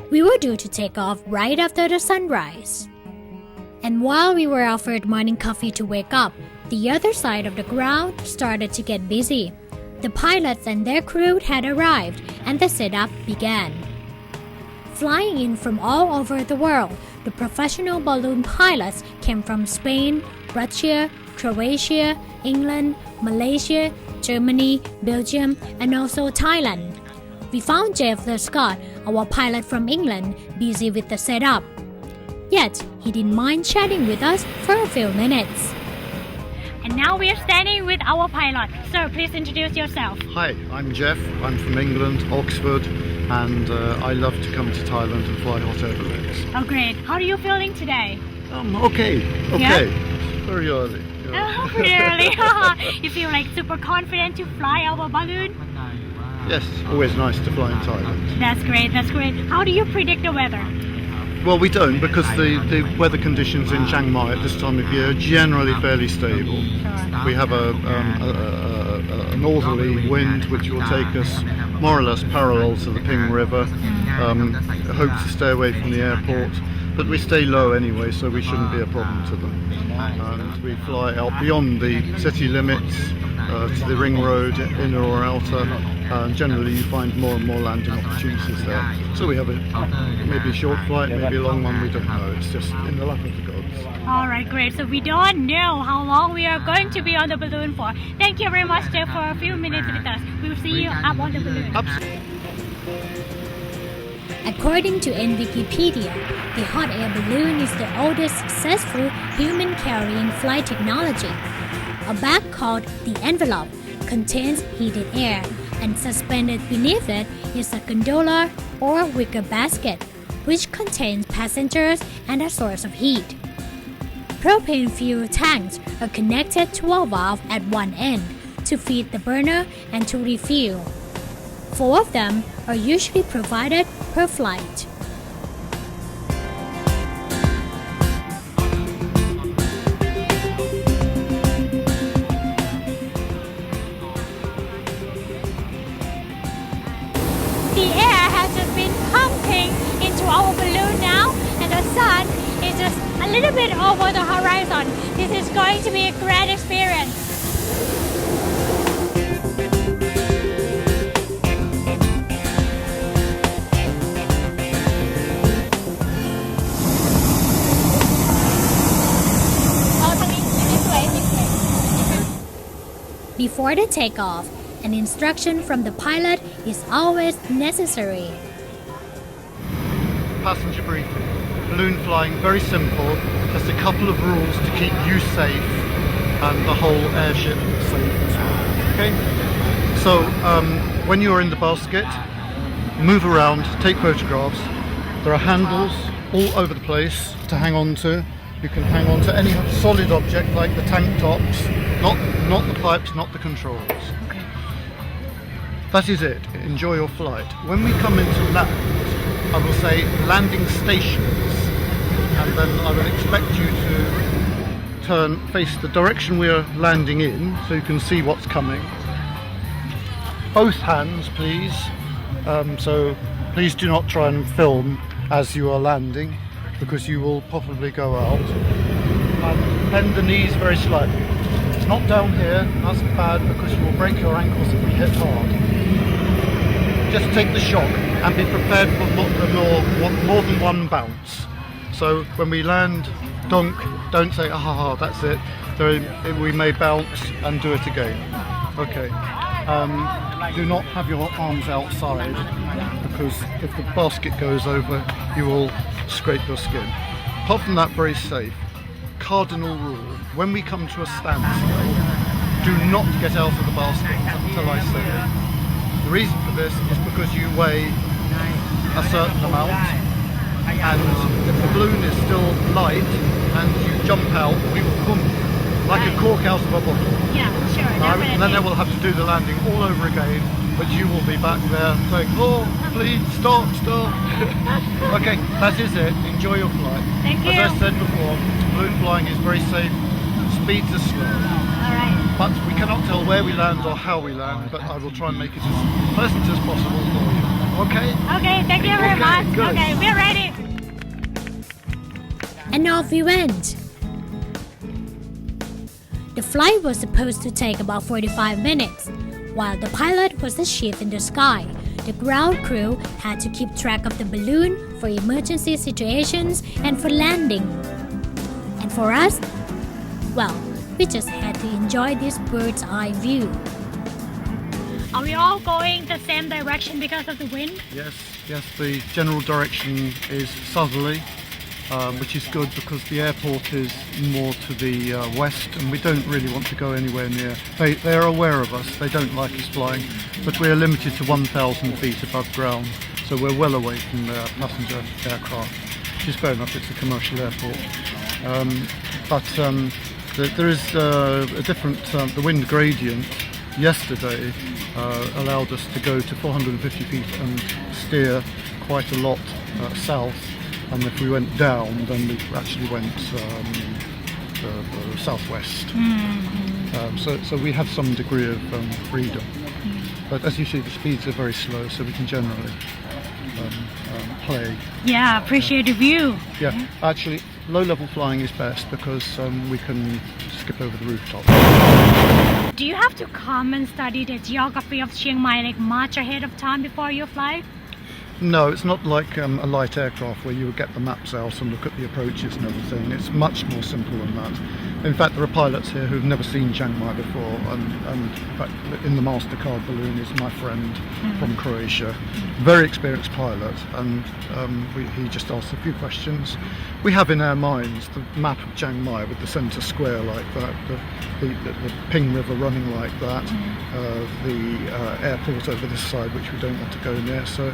We were due to take off right after the sunrise. And while we were offered morning coffee to wake up, the other side of the ground started to get busy. The pilots and their crew had arrived and the setup began. Flying in from all over the world, the professional balloon pilots came from Spain, Russia, Croatia, England, Malaysia, Germany, Belgium, and also Thailand. We found Jeff the Scott, our pilot from England, busy with the setup. Yet, he didn't mind chatting with us for a few minutes. And now we are standing with our pilot. Sir, please introduce yourself. Hi, I'm Jeff. I'm from England, Oxford, and I love to come to Thailand and fly hot air balloons. Oh, great. How are you feeling today? Okay. Yeah? Very early. Oh, pretty early. You feel like super confident to fly our balloon? Yes, always nice to fly in Thailand. That's great, that's great. How do you predict the weather? Well, we don't, because the weather conditions in Chiang Mai at this time of year are generally fairly stable. Sure. We have a northerly wind which will take us more or less parallel to the Ping River. Hope to stay away from the airport, but we stay low anyway, so we shouldn't be a problem to them. And we fly out beyond the city limits to the ring road, inner or outer. Generally you find more and more landing opportunities there. So we have maybe a short flight, maybe a long one, we don't know. It's just in the lap of the gods. Alright, great. So we don't know how long we are going to be on the balloon for. Thank you very much, Jeff, for a few minutes with us. We'll see you up on the balloon. Absolutely. According to Wikipedia, the hot air balloon is the oldest successful human-carrying flight technology. A bag called the envelope contains heated air, and suspended beneath it is a gondola or wicker basket, which contains passengers and a source of heat. Propane fuel tanks are connected to a valve at one end to feed the burner and to refuel. 4 of them are usually provided per flight. The air has just been pumping into our balloon now, and the sun is just a little bit over the horizon. This is going to be a great experience. Before the takeoff, an instruction from the pilot is always necessary. Passenger briefing. Balloon flying, very simple. Just a couple of rules to keep you safe and the whole airship safe as well. Okay? So, when you're in the basket, move around, take photographs. There are handles all over the place to hang on to. You can hang on to any solid object like the tank tops, not the pipes, not the controls. Okay. That is it. Enjoy your flight. When we come into land, I will say landing stations, and then I will expect you to face the direction we are landing in, so you can see what's coming. Both hands, please. So please do not try and film as you are landing, because you will probably go out. And bend the knees very slightly. It's not down here, that's bad because you will break your ankles if we hit hard. Just take the shock and be prepared for more than one bounce. So when we land, don't say, that's it. We may bounce and do it again. Okay. Do not have your arms outside, because if the basket goes over, you will scrape your skin. Apart from that, very safe. Cardinal rule: when we come to a standstill, do not get out of the basket until I say it. The reason for this is because you weigh a certain amount, and if the balloon is still light and you jump out, we will boom, like a cork out of a bottle. Yeah, sure, definitely. And then I will have to do the landing all over again, but you will be back there saying, oh, please, stop. Okay, that is it. Enjoy your flight. Thank you. As I said before, balloon flying is very safe. Speeds are slow. Alright. But we cannot tell where we land or how we land, but I will try and make it as pleasant as possible for you. Okay. Okay, thank you very Okay, much. good. Okay, we're ready. And off we went. The flight was supposed to take about 45 minutes. While the pilot was the chief in the sky, the ground crew had to keep track of the balloon for emergency situations and for landing. And for us, well, we just had to enjoy this bird's eye view. Are we all going the same direction because of the wind? Yes, the general direction is southerly, which is good because the airport is more to the west and we don't really want to go anywhere near. They are aware of us, they don't like us flying, but we are limited to 1,000 feet above ground, so we're well away from the passenger aircraft, which is fair enough, it's a commercial airport. There is a different, the wind gradient yesterday allowed us to go to 450 feet and steer quite a lot south, and if we went down then we actually went southwest. So we have some degree of freedom, but as you see the speeds are very slow, so we can generally play. Yeah, appreciate the view. Yeah, actually low level flying is best because we can skip over the rooftop. Do you have to come and study the geography of Chiang Mai like much ahead of time before you fly? No, it's not like a light aircraft where you would get the maps out and look at the approaches and everything. It's much more simple than that. In fact, there are pilots here who've never seen Chiang Mai before, and in fact, in the MasterCard balloon is my friend from Croatia, very experienced pilot, and he just asked a few questions. We have in our minds the map of Chiang Mai with the centre square like that, the Ping River running like that, the airport over this side which we don't want to go near. So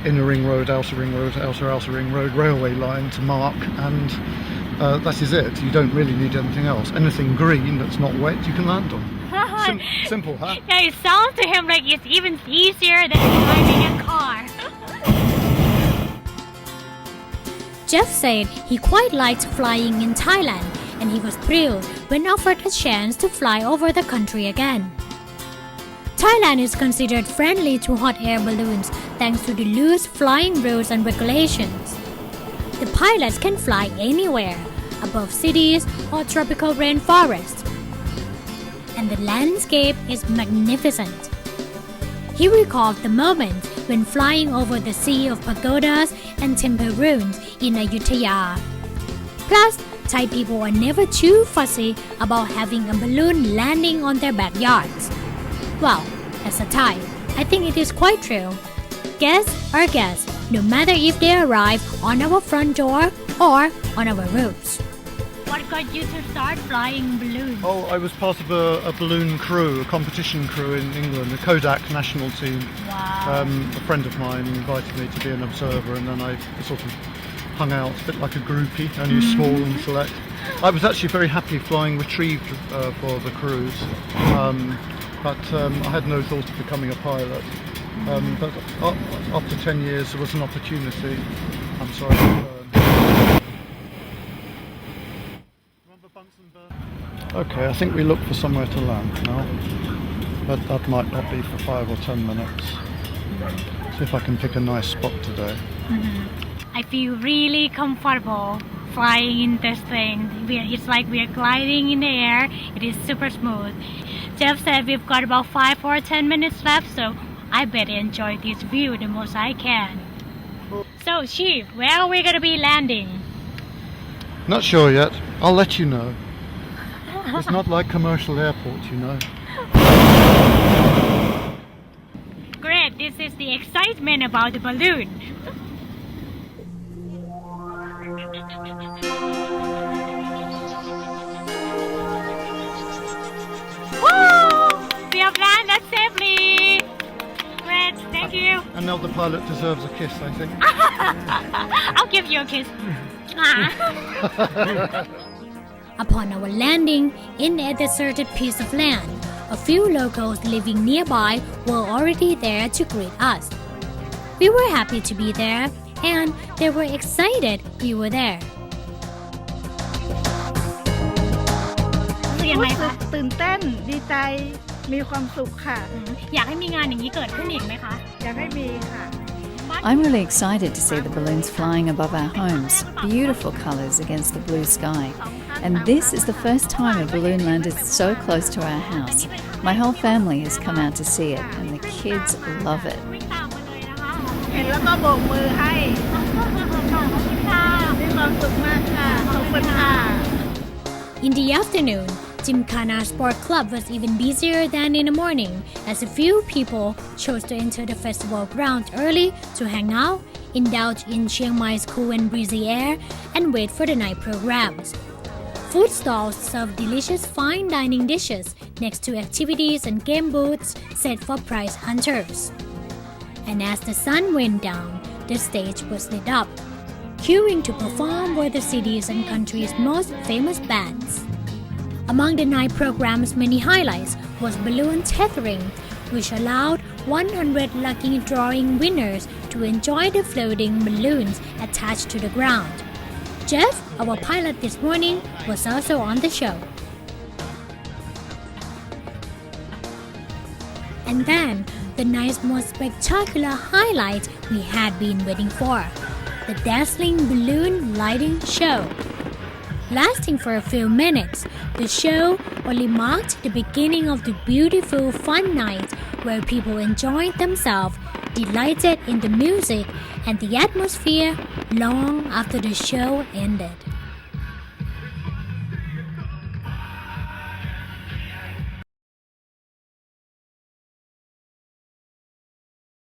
inner ring road, outer ring road, outer ring road, railway line to mark, and that is it. You don't really need anything else. Anything green that's not wet you can land on. Simple, huh? Yeah, it sounds to him like it's even easier than driving a car. Jeff said he quite liked flying in Thailand, and he was thrilled when offered a chance to fly over the country again. Thailand is considered friendly to hot air balloons thanks to the loose flying rules and regulations. The pilots can fly anywhere, above cities or tropical rainforests. And the landscape is magnificent. He recalled the moment when flying over the sea of pagodas and temple ruins in Ayutthaya. Plus, Thai people are never too fussy about having a balloon landing on their backyards. Well, as a Thai, I think it is quite true. Guests are guests, no matter if they arrive on our front door or on our roofs. What got you to start flying balloons? Oh, I was part of a balloon crew, a competition crew in England, the Kodak national team. Wow. A friend of mine invited me to be an observer, and then I sort of hung out, a bit like a groupie, only small and select. I was actually very happy flying retrieved for the cruise, but I had no thought of becoming a pilot. But after 10 years there was an opportunity. I'm sorry. Remember Bunsen burner? Okay, I think we look for somewhere to land now, but that might not be for 5 or 10 minutes. See if I can pick a nice spot today. I feel really comfortable flying in this thing. It's like we are gliding in the air. It is super smooth. Jeff said we've got about 5 or 10 minutes left, so I better enjoy this view the most I can. So, Chief, where are we gonna be landing? Not sure yet. I'll let you know. It's not like commercial airports, you know. Great, this is the excitement about the balloon. Woo! We have landed safely. Great, thank you. And now the pilot deserves a kiss, I think. I'll give you a kiss. Upon our landing in a deserted piece of land, a few locals living nearby were already there to greet us. We were happy to be there, and they were excited we were there. รู้ยังไง รู้สึ คะ กตื่นเต้นดีใจมีความสุขค่ะ อยากให้มีงานอย่างนี้เกิดขึ้นอีกไหมคะ อยากให้มีค่ะ I'm really excited to see the balloons flying above our homes, beautiful colours against the blue sky. And this is the first time a balloon landed so close to our house. My whole family has come out to see it, and the kids love it. เห็นแล้วก็โบกมือให้มีความสุขมากค่ะขอบคุณค่ะ In the afternoon, Gymkhana Sport Club was even busier than in the morning, as a few people chose to enter the festival ground early to hang out, indulge in Chiang Mai's cool and breezy air, and wait for the night programs. Food stalls serve delicious fine dining dishes next to activities and game booths set for prize hunters. And as the sun went down, the stage was lit up. Queuing to perform were the city's and country's most famous bands. Among the night program's many highlights was balloon tethering, which allowed 100 lucky drawing winners to enjoy the floating balloons attached to the ground. Jeff, our pilot this morning, was also on the show. And then, the night's most spectacular highlight we had been waiting for, the dazzling balloon lighting show. Lasting for a few minutes, the show only marked the beginning of the beautiful fun night where people enjoyed themselves, delighted in the music and the atmosphere long after the show ended.